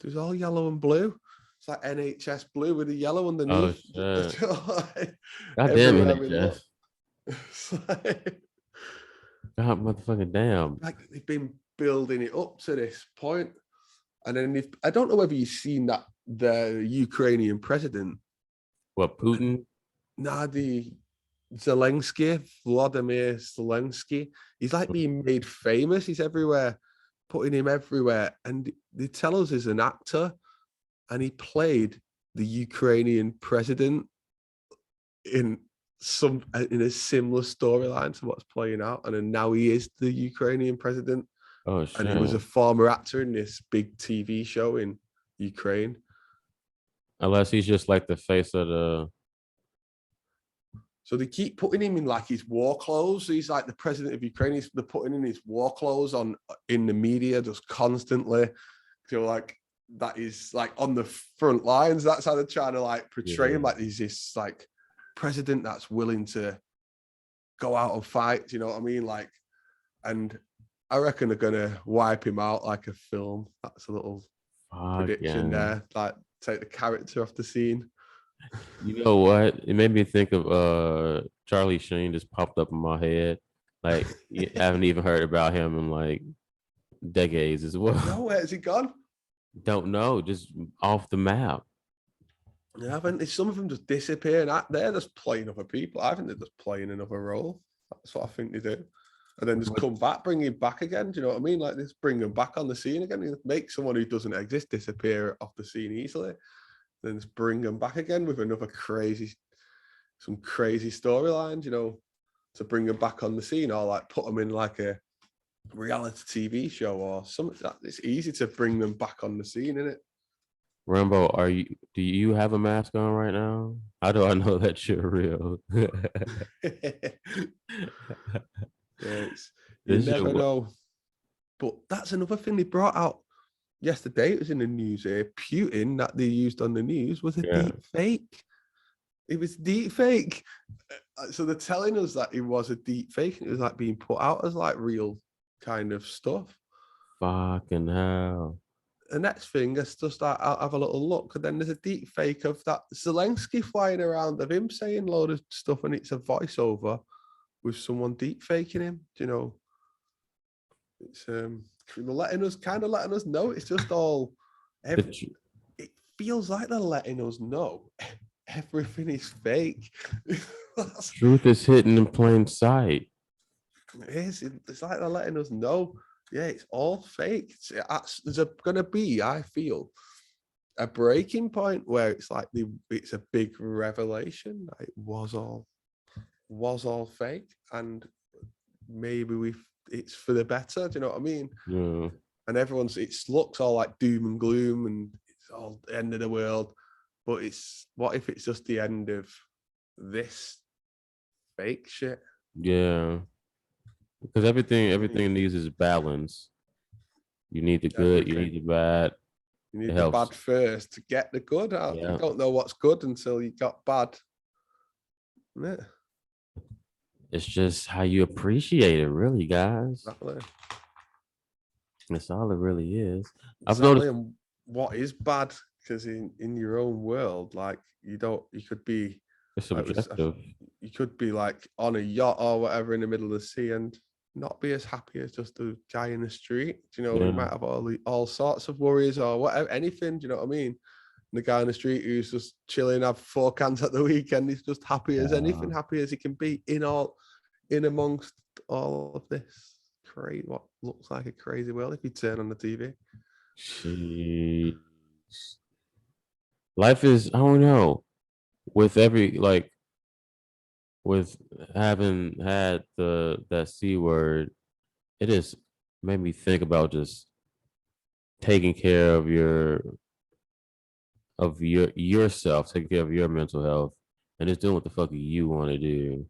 there's all yellow and blue. It's like NHS blue with the yellow oh underneath. shit. Like, God damn everywhere we NHS. look. It's God motherfucking damn. like they've been building it up to this point. And then I don't know whether you've seen that the Ukrainian president. What, Putin? Nah, the Vladimir Zelensky. He's like being made famous. He's everywhere, putting him everywhere. And they tell us he's an actor, and he played the Ukrainian president in a similar storyline to what's playing out. And then now he is the Ukrainian president. Oh shit. And he was a former actor in this big TV show in Ukraine. Unless he's just like the face of the. So they keep putting him in like his war clothes. So he's like the president of Ukraine. They're putting in his war clothes in the media just constantly. Like that is like on the front lines. That's how they're trying to like portray him. Like he's this like president that's willing to go out and fight. You know what I mean? Like, and I reckon they're gonna wipe him out like a film. That's a little prediction there. Like take the character off the scene. You know what? It made me think of Charlie Sheen just popped up in my head. Like I haven't even heard about him in like decades as well. No, where's he gone? Don't know, just off the map. Yeah, haven't some of them just disappear and they're just playing other people. I think they're just playing another role. That's what I think they do. And then just come back, bring him back again. Do you know what I mean? Like just bring him back on the scene again. Make someone who doesn't exist disappear off the scene easily. Then just bring them back again with some crazy storylines, to bring them back on the scene, or like put them in like a reality TV show or something. It's easy to bring them back on the scene, isn't it? Rambo, do you have a mask on right now? How do I know that you're real? You never know. But that's another thing they brought out yesterday. It was in the news here. Putin that they used on the news was a deep fake. It was deep fake. So they're telling us that it was a deep fake, and it was like being put out as like real kind of stuff. Fucking hell. The next thing is just I'll have a little look, and then there's a deep fake of that Zelensky flying around of him saying a load of stuff, and it's a voiceover with someone deep faking him. It's letting us know. It's just all. It feels like they're letting us know everything is fake. Truth is hidden in plain sight. It is. It's like they're letting us know. Yeah, it's all fake. There's going to be, I feel, a breaking point where it's like it's a big revelation. It was all fake, and maybe it's for the better. Do you know what I mean? Yeah. And it looks all like doom and gloom, and it's all the end of the world. But what if it's just the end of this fake shit? Yeah. Because everything needs is balance. You need the good, you need the bad. You need the bad first to get the good out. Yeah. You don't know what's good until you got bad. Yeah. It's just how you appreciate it, really, guys. Exactly. That's all it really is. I've noticed what is bad, because in your own world, like you could be subjective. You could be like on a yacht or whatever in the middle of the sea and not be as happy as just a guy in the street. Do you know, we might have all sorts of worries or whatever, anything. Do you know what I mean? And the guy in the street who's just chilling, have 4 cans at the weekend, he's just happy as anything, happy as he can be in amongst all of this what looks like a crazy world if you turn on the TV. Jeez. Life is, I don't know, with having had that C word, it has made me think about just taking care of yourself, taking care of your mental health, and just doing what the fuck you want to do.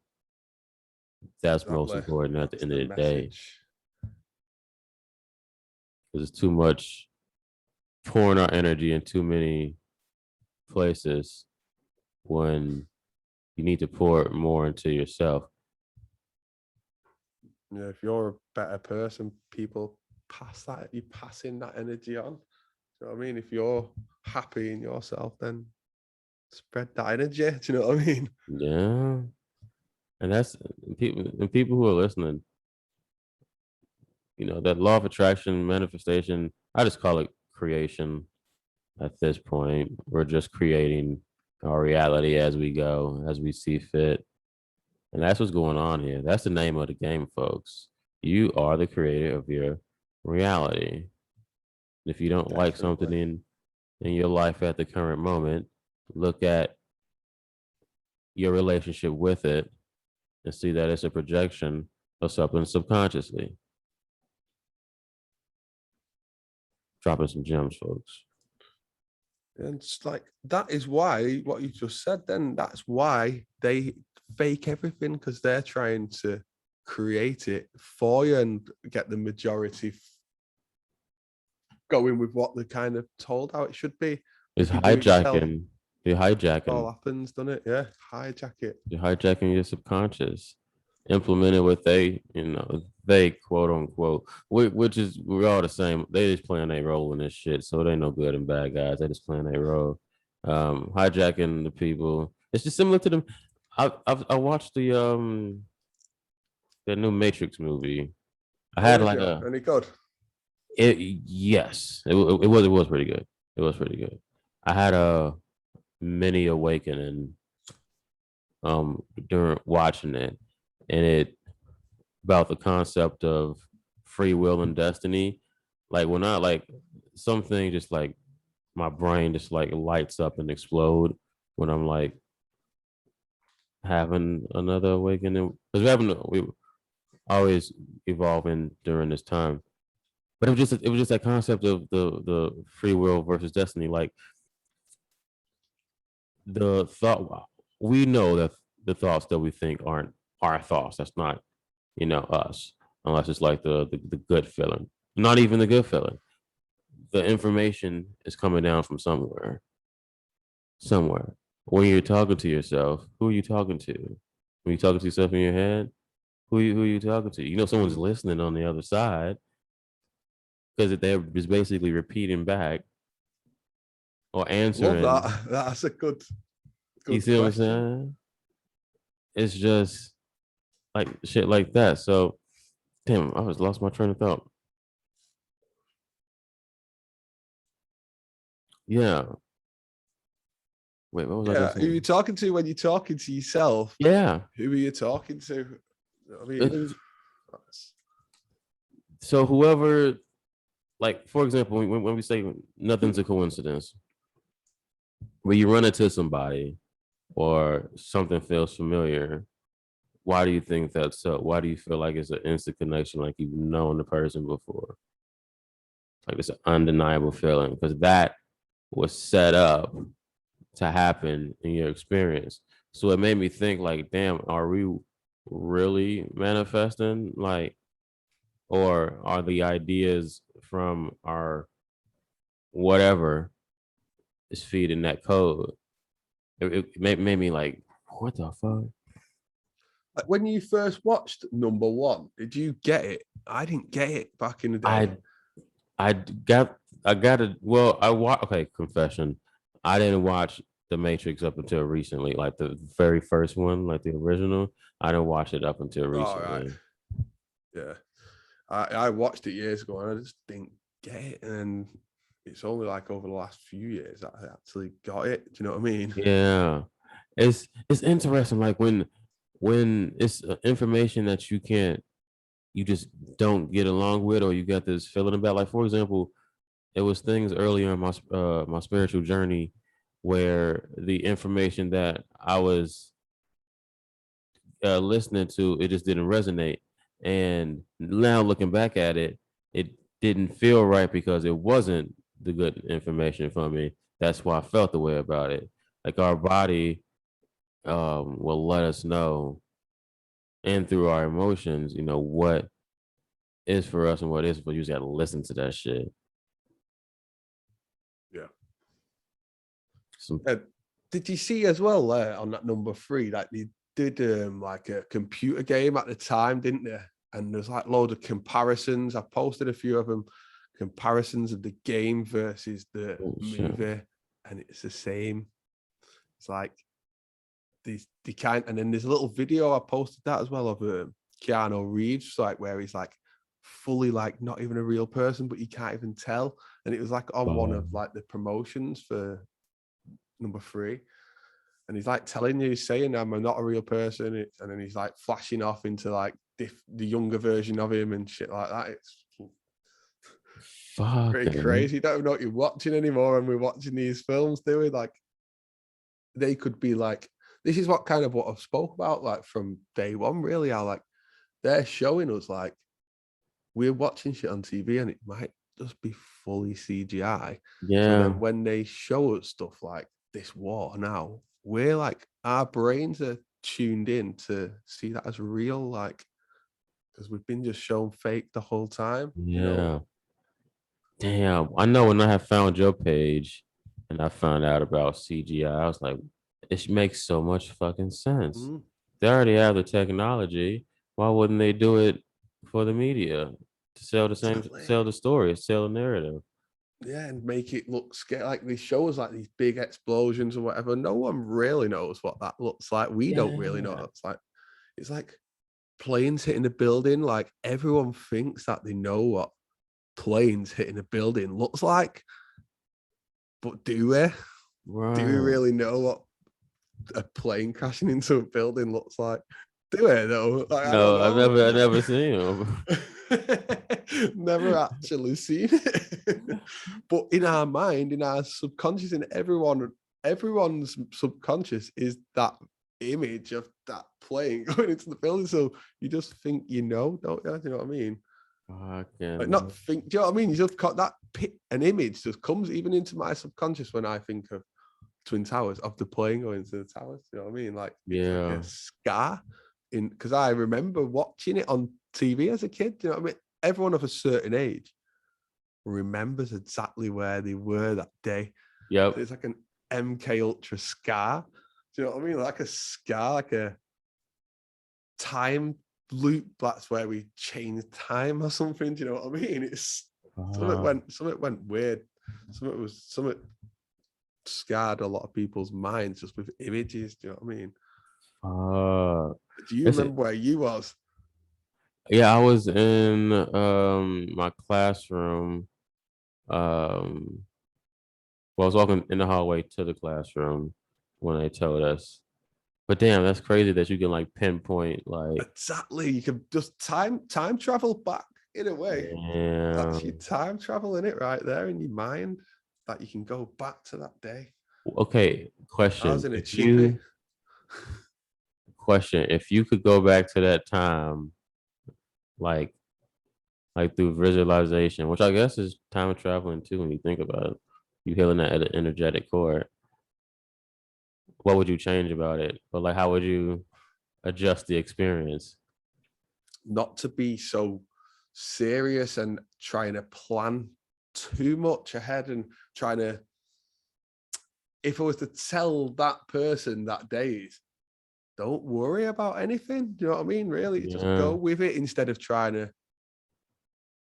That's most important at the end of the day. Because it's too much pouring our energy in too many places when you need to pour it more into yourself. Yeah, if you're a better person, people you're passing that energy on. Do you know what I mean? If you're happy in yourself, then spread that energy. Do you know what I mean? Yeah. And that's people who are listening, that law of attraction, manifestation, I just call it creation at this point. We're just creating our reality as we go, as we see fit. And that's what's going on here. That's the name of the game, folks. You are the creator of your reality. If you don't like something in your life at the current moment, look at your relationship with it and see that it's a projection of something subconsciously. Dropping some gems, folks. And it's like, that is why what you just said then, that's why they fake everything, because they're trying to create it for you and get the majority going with what they're kind of told how it should be. It's hijacking. You're hijacking. It all happens, doesn't it? Yeah, hijack it. You're hijacking your subconscious. Implement it with they quote unquote, which is, we're all the same. They just playing a role in this shit, so it ain't no good and bad guys. They just playing a role, hijacking the people. It's just similar to them. I watched the new Matrix movie. I had any good? Yes, it was pretty good. It was pretty good. I had a mini awakening during watching it, and it about the concept of free will and destiny. Like when I something just like my brain just like lights up and explode when I'm like having another awakening, because we always evolving during this time. But it was just that concept of the free will versus destiny. Like the thought, we know that the thoughts that we think aren't our thoughts. That's not, us, unless it's like the good feeling. Not even the good feeling. The information is coming down from somewhere. Somewhere. When you're talking to yourself, who are you talking to? When you're talking to yourself in your head, who are you talking to? Someone's listening on the other side, because they're just basically repeating back or answering. Love that. That's a good you see question. What I'm saying? It's just like shit like that. So, damn, I lost my train of thought. Yeah. Wait, what was I gonna Who are you say? talking to when you're talking to yourself? Yeah. Who are you talking to? You know what I mean, So whoever, like, for example, when we say nothing's a coincidence, when you run into somebody or something feels familiar, why do you think that's so? Why do you feel like it's an instant connection, like you've known the person before? Like it's an undeniable feeling because that was set up to happen in your experience. So it made me think, like, damn, are we really manifesting? Like, or are the ideas from our whatever is feeding that code? It made me like, what the fuck? like when you first watched number one, did you get it? I didn't get it back in the day. I I got it. Well, okay, confession. I didn't watch The Matrix up until recently, like the very first one, like the original. I didn't watch it up until All right, recently. yeah. I watched it years ago and I just didn't get it. And it's only like over the last few years that I actually got it. Do you know what I mean? Yeah. It's interesting, like when it's information that you just don't get along with, or you got this feeling about. Like, for example, it was things earlier in my spiritual journey where the information that I was listening to, it just didn't resonate. And now looking back at it, it didn't feel right because it wasn't the good information for me. That's why I felt the way about it. Like our body will let us know, and through our emotions, what is for us and what is, but you just got to listen to that shit. Yeah. Some, Did you see as well on that number three, like they did like a computer game at the time, didn't they? And there's like loads of comparisons. I posted a few of them, comparisons of the game versus the shit. movie, and it's the same. It's like these they kind, and then there's a little video I posted that as well of Keanu Reeves, like where he's like fully like not even a real person, but you can't even tell. And it was like on one of like the promotions for number three. And he's like telling you, he's saying, I'm not a real person. And then he's like flashing off into like the younger version of him and shit like that. It's pretty Fucking crazy. You don't even know what you're watching anymore. And we're watching these films, do we? Like, they could be like, this is what kind of what I've spoke about, like from day one, really. How like they're showing us like we're watching shit on TV and it might just be fully CGI. So yeah, then when they show us stuff like this war now, we're like, our brains are tuned in to see that as real, like, because we've been just shown fake the whole time, you know? yeah. Damn, I know when I have found your page and I found out about CGI, I was like, it makes so much fucking sense. Mm, They already have the technology. Why wouldn't they do it for the media to exactly. sell the story, sell the narrative? Yeah, and make it look scary. Like they show us like these big explosions or whatever. No one really knows what that looks like. We don't really know Yeah, what it's like. It's like planes hitting a building. Like everyone thinks that they know what planes hitting a building looks like, but do we? Do we right. really know what a plane crashing into a building looks like? Do we though? Like I don't No, know. I never seen him. Never actually seen it. But in our mind, in our subconscious, in everyone's subconscious is that image of that plane going into the building. So you just think you know, don't you? Do you know what I mean? Like not Fucking think, do you know what I mean? You just got that an image just comes even into my subconscious when I think of Twin Towers, of the plane going into the towers. You know what I mean? Like it's like yeah, a scar in, because I remember watching it on TV as a kid. Do you know what I mean? Everyone of a certain age remembers exactly where they were that day. yep. It's like an MK Ultra scar. Do you know what I mean? Like a scar, like a time loop. That's where we change time or something. Do you know what I mean? It's Uh, something went weird. Something scarred a lot of people's minds just with images. Do you know what I mean? uh, Do you it's it. remember where you was? Yeah, I was in my classroom. Well, I was walking in the hallway to the classroom when they told us. But damn, that's crazy that you can like pinpoint like. Exactly. You can just time travel back in a way. Yeah. That's your time travel in it right there in your mind. That you can go back to that day. Okay. I was Question: in a If chippy. you could go back to that time, like through visualization, which I guess is time traveling too when you think about it. You healing that energetic core. What would you change about it? Or like how would you adjust the experience? Not to be so serious and trying to plan too much ahead and trying to, if I was to tell that person that days, don't worry about anything. Do you know what I mean? Really, just Yeah, go with it instead of trying to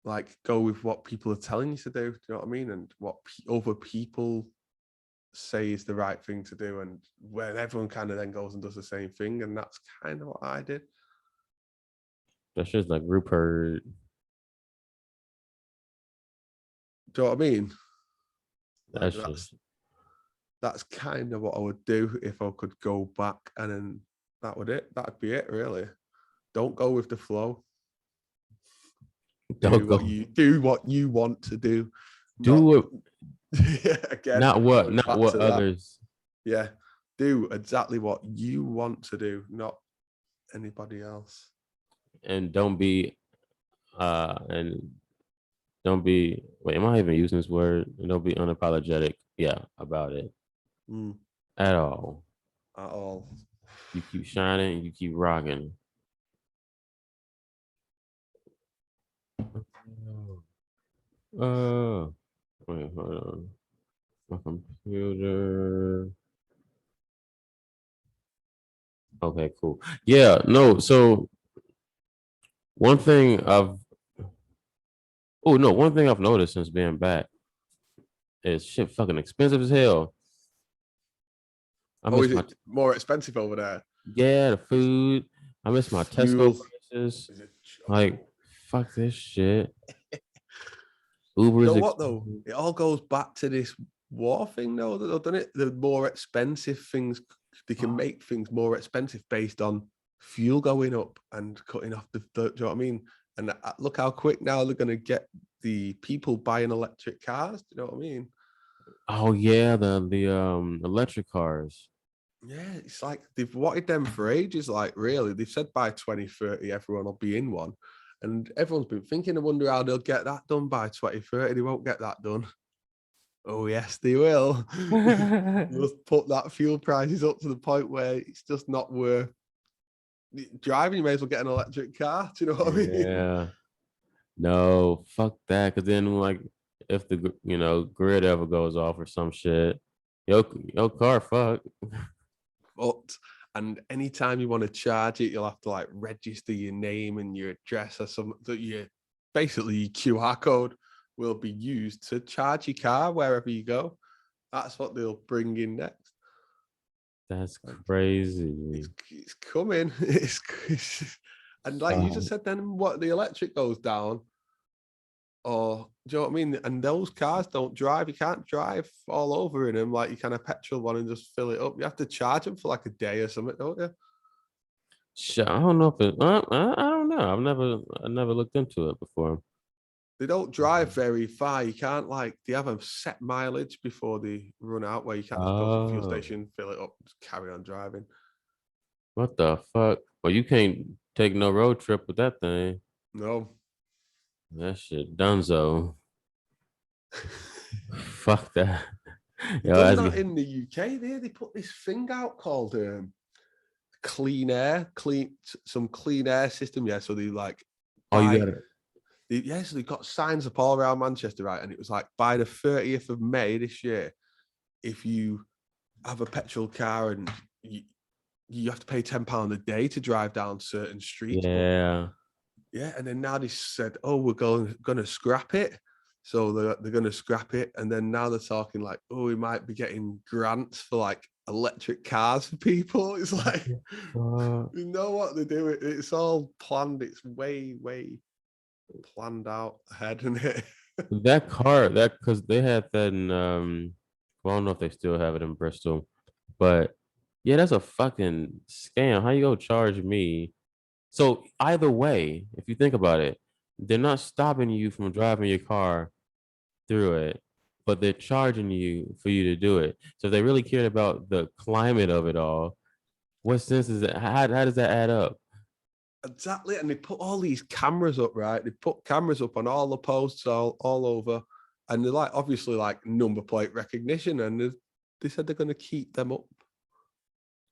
like go with what people are telling you to do. Do you know what I mean? And what other people say is the right thing to do. And when everyone kind of then goes and does the same thing. And that's kind of what I did. that's just like Rupert. Do you know what I mean? Like That's just that's kind of what I would do if I could go back, and then that would it. That'd be it, really. Don't go with the flow. don't go. Do what you want to do, not Do it. again going Not back what to that. others. Yeah, do exactly what you want to do, not anybody else. And don't be. And don't be. Wait, am I even using this word? And don't be unapologetic. Yeah, about it Mm, at all. at all. You keep shining. You keep rocking. Wait, hold on. My computer. Okay, cool. Yeah, no. So one thing I've one thing I've noticed since being back is shit fucking expensive as hell. I Oh, miss is my it more expensive over there? yeah, the Is food. I miss my Tesco fuel? prices. Is it? Like, Oh. fuck this shit. Uber You is know what though? expensive. It all goes back to this war thing, though, doesn't it? The more expensive things, they can make things more expensive based on fuel going up and cutting off do you know what I mean? And look how quick now they're going to get the people buying electric cars. Do you know what I mean? Oh yeah, the electric cars. Yeah, it's like they've wanted them for ages. Like, really, they've said by 2030 everyone will be in one. And everyone's been thinking, I wonder how they'll get that done by 2030. They won't get that done. Oh, yes, they will. Just put that fuel prices up to the point where it's just not worth driving. You may as well get an electric car. Do you know what I mean? Yeah. No, fuck that. Cause then like if the grid ever goes off or some shit, your car fuck. But and anytime you want to charge it, you'll have to like register your name and your address or something. That you basically your QR code will be used to charge your car wherever you go. That's what they'll bring in next. That's Like, crazy. it's coming. And like you just Fuck. said, then what the electric goes down, or do you know what I mean? And those cars don't drive. You can't drive all over in them like you can a petrol one and just fill it up. You have to charge them for like a day or something, don't you? Shit, I don't know if it. I don't know. I never looked into it before. They don't drive very far. You can't like they have a set mileage before they run out where you can't just go to the fuel Oh, station, fill it up, just carry on driving. what the fuck? Well, you can't take no road trip with that thing. No. That shit dunzo. Fuck that. They Yo, done that's that good. in the UK. They put this thing out called clean air, some clean air system. Yeah, so they like Oh, you by got it. so they got signs up all around Manchester, right? And it was like by the 30th of May this year, if you have a petrol car and you have to pay £10 a day to drive down certain streets, but Yeah. yeah, and then now they said, "Oh, we're going to scrap it." So they're going to scrap it, and then now they're talking like, "Oh, we might be getting grants for like electric cars for people." It's like, you know what they do? It's all planned. It's way planned out ahead, isn't it? That car, that because they had that in Well, I don't know if they still have it in Bristol, but yeah, that's a fucking scam. How you gonna charge me? So either way, if you think about it, they're not stopping you from driving your car through it, but they're charging you for you to do it. So if they really cared about the climate of it all, what sense is it? How does that add up? Exactly. And they put all these cameras up, right? They put cameras up on all the posts all over. And they're like, obviously, like number plate recognition. And they said they're going to keep them up.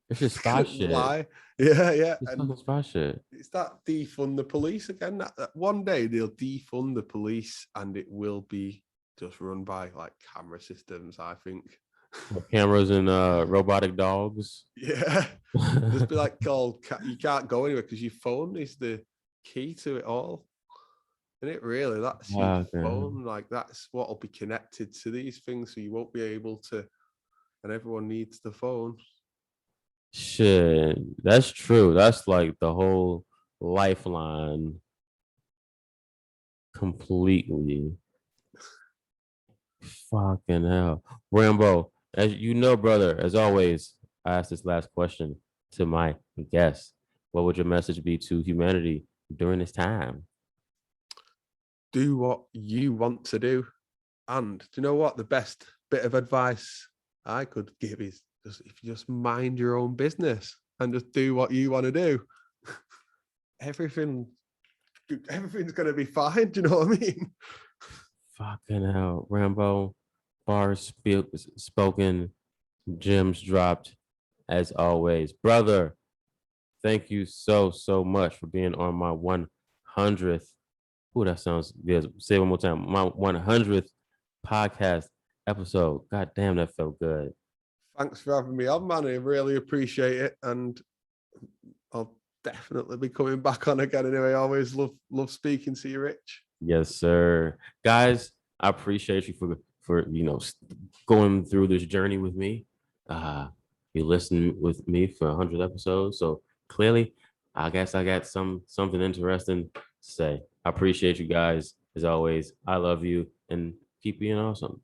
It's just spy shit. Why? Yeah, yeah. It's And fucking spy shit. it's that defund the police again. That one day they'll defund the police and it will be just run by like camera systems, I think. Cameras and robotic dogs. Yeah. Just be like called you can't go anywhere because your phone is the key to it all. And it really, that's your phone. Like that's what will be connected to these things. So you won't be able to, and everyone needs the phone. Shit, that's true. That's like the whole lifeline completely. Fucking hell. Rambo, as you know, brother, as always, I ask this last question to my guests. What would your message be to humanity during this time? Do what you want to do. And do you know what? The best bit of advice I could give is just if you just mind your own business and just do what you want to do, everything's going to be fine. Do you know what I mean? Fucking hell, Rambo, bars spoken, gems dropped, as always. Brother, thank you so much for being on my 100th. Ooh, that sounds good. Say it one more time. My 100th podcast episode. God damn, that felt good. Thanks for having me on, man. I really appreciate it. And I'll definitely be coming back on again anyway. I always love speaking to you, Rich. Yes, sir. Guys, I appreciate you for going through this journey with me. You listened with me for 100 episodes. So clearly, I guess I got something interesting to say. I appreciate you guys as always. I love you and keep being awesome.